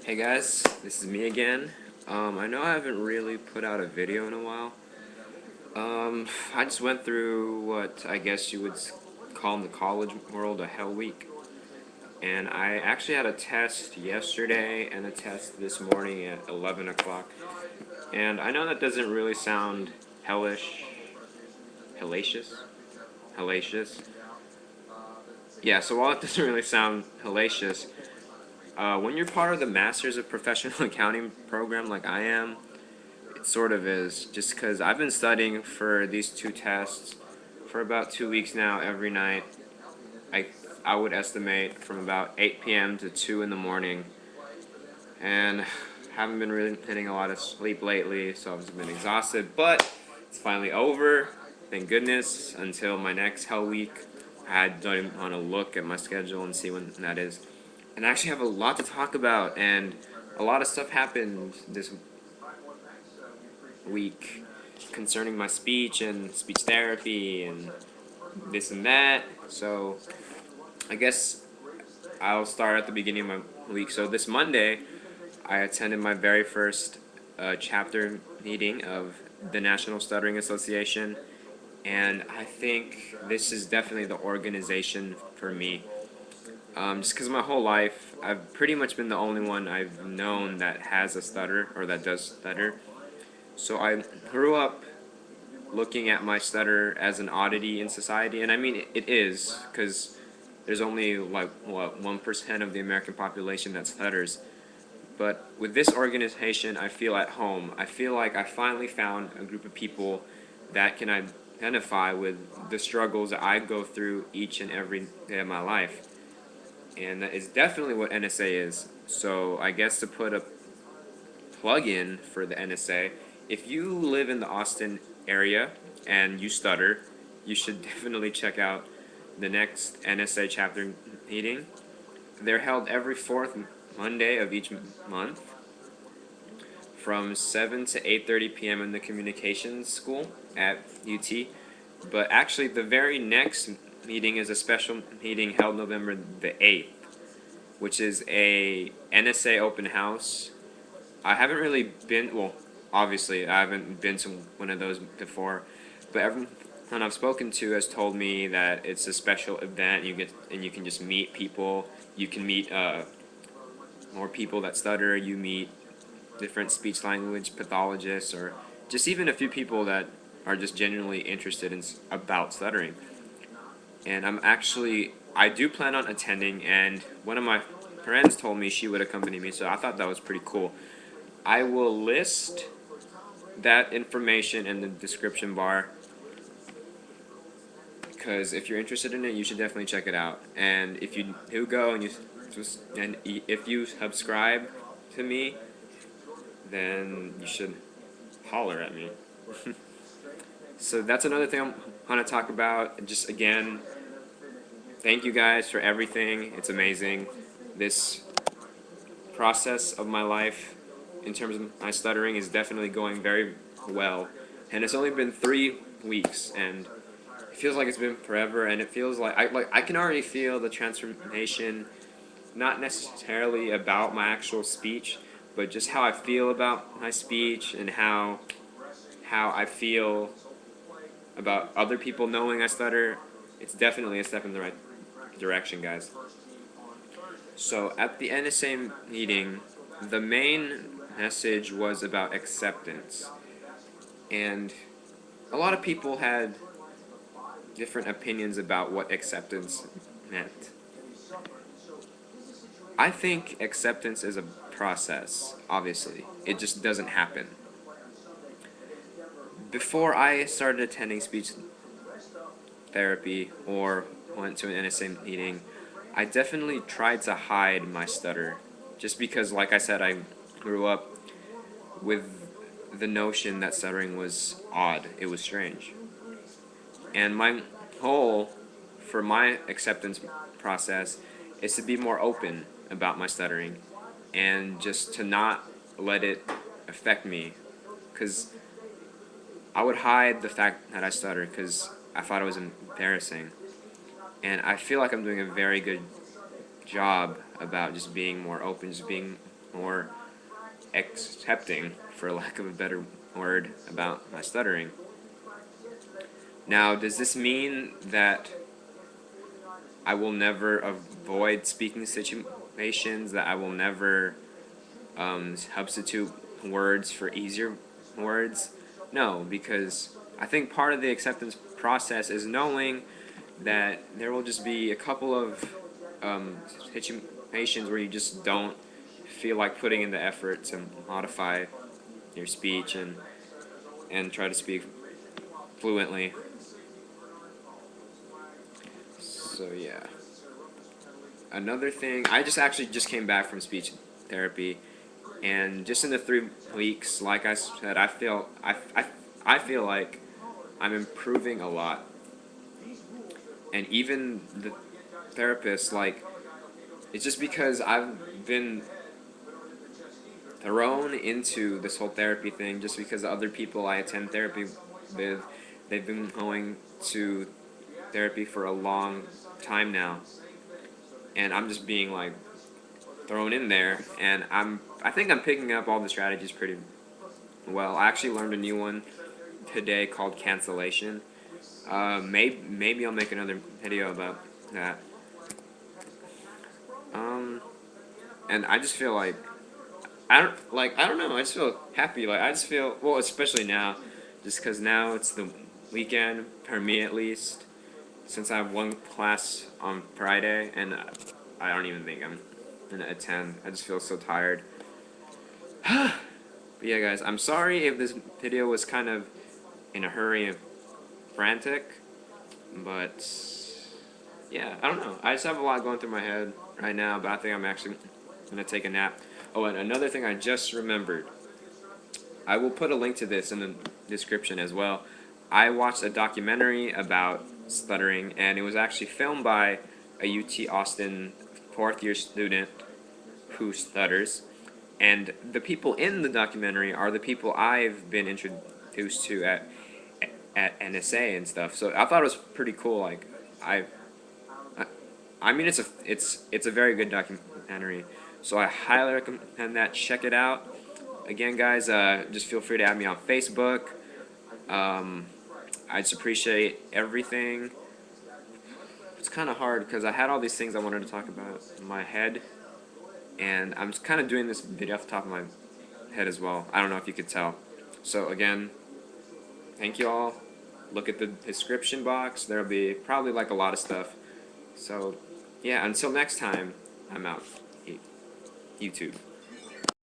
Hey guys, this is me again. I know I haven't really put out a video in a while. I just went through what I guess you would call in the college world a hell week. And I actually had a test yesterday and a test this morning at 11 o'clock. And I know that doesn't really sound hellacious? Hellacious? Yeah, so while it doesn't really sound hellacious, when you're part of the Masters of Professional Accounting program like I am, it sort of is, just because I've been studying for these two tests for about 2 weeks now every night. I, I would estimate from about 8 p.m. to 2 in the morning, and haven't been really getting a lot of sleep lately, so I've just been exhausted, but it's finally over, thank goodness, until my next hell week. I don't even want to look at my schedule and see when that is. And I actually have a lot to talk about, and a lot of stuff happened this week concerning my speech and speech therapy and this and that. So I guess I'll start at the beginning of my week. So this Monday, I attended my very first chapter meeting of the National Stuttering Association, and I think this is definitely the organization for me. Just because my whole life, I've pretty much been the only one I've known that has a stutter or that does stutter. So I grew up looking at my stutter as an oddity in society, and I mean it is, because there's only like what 1% of the American population that stutters. But with this organization, I feel at home. I feel like I finally found a group of people that can identify with the struggles that I go through each and every day of my life. And that is definitely what NSA is. So I guess to put a plug in for the NSA, if you live in the Austin area and you stutter, you should definitely check out the next NSA chapter meeting. They're held every fourth Monday of each month from 7 to 8:30 p.m. in the communications school at UT. But actually the very next meeting is a special meeting held November the 8th, which is a NSA Open House. I haven't really been, well, obviously I haven't been to one of those before, but everyone I've spoken to has told me that it's a special event. You can just meet people. You can meet more people that stutter. You meet different speech language pathologists, or just even a few people that are just genuinely interested in about stuttering. And I do plan on attending, and one of my friends told me she would accompany me, so I thought that was pretty cool. I will list that information in the description bar, because if you're interested in it, you should definitely check it out. And if you do go and if you subscribe to me, then you should holler at me. So that's another thing I'm going to talk about. Just again, thank you guys for everything. It's amazing. This process of my life in terms of my stuttering is definitely going very well. And it's only been 3 weeks, and it feels like it's been forever, and it feels like I can already feel the transformation, not necessarily about my actual speech, but just how I feel about my speech and how I feel about other people knowing I stutter. It's definitely a step in the right direction, guys. So at the NSA meeting, the main message was about acceptance. And a lot of people had different opinions about what acceptance meant. I think acceptance is a process, obviously. It just doesn't happen. Before I started attending speech therapy or went to an NSA meeting, I definitely tried to hide my stutter. Just because, like I said, I grew up with the notion that stuttering was odd. It was strange. And my goal for my acceptance process is to be more open about my stuttering and just to not let it affect me, because I would hide the fact that I stutter because I thought it was embarrassing. And I feel like I'm doing a very good job about just being more open, just being more accepting, for lack of a better word, about my stuttering. Now, does this mean that I will never avoid speaking situations, that I will never substitute words for easier words? No, because I think part of the acceptance process is knowing that there will just be a couple of situations where you just don't feel like putting in the effort to modify your speech and try to speak fluently. So yeah. Another thing, I just came back from speech therapy, and just in the 3 weeks, like I said, I feel like I'm improving a lot. And even the therapist, like, it's just because I've been thrown into this whole therapy thing just because the other people I attend therapy with, they've been going to therapy for a long time now, and I'm just being like thrown in there, and I think I'm picking up all the strategies pretty well. I actually learned a new one today called cancellation. Maybe I'll make another video about that. And I just feel like I don't know. I just feel happy. Like I just feel well, especially now, just because now it's the weekend for me at least. Since I have one class on Friday, and I don't even think I'm gonna attend. I just feel so tired. But yeah, guys, I'm sorry if this video was kind of in a hurry and frantic, but yeah, I don't know. I just have a lot going through my head right now, but I think I'm actually gonna take a nap. Oh, and another thing I just remembered. I will put a link to this in the description as well. I watched a documentary about stuttering, and it was actually filmed by a UT Austin 4th-year student who stutters. And the people in the documentary are the people I've been introduced to at NSA and stuff. So I thought it was pretty cool. Like I mean, it's a very good documentary. So I highly recommend that. Check it out. Again, guys, just feel free to add me on Facebook. I just appreciate everything. It's kind of hard because I had all these things I wanted to talk about in my head, and I'm just kind of doing this video off the top of my head as well. I don't know if you could tell. So again, thank you all. Look at the description box. There'll be probably like a lot of stuff. So yeah, until next time, I'm out. YouTube.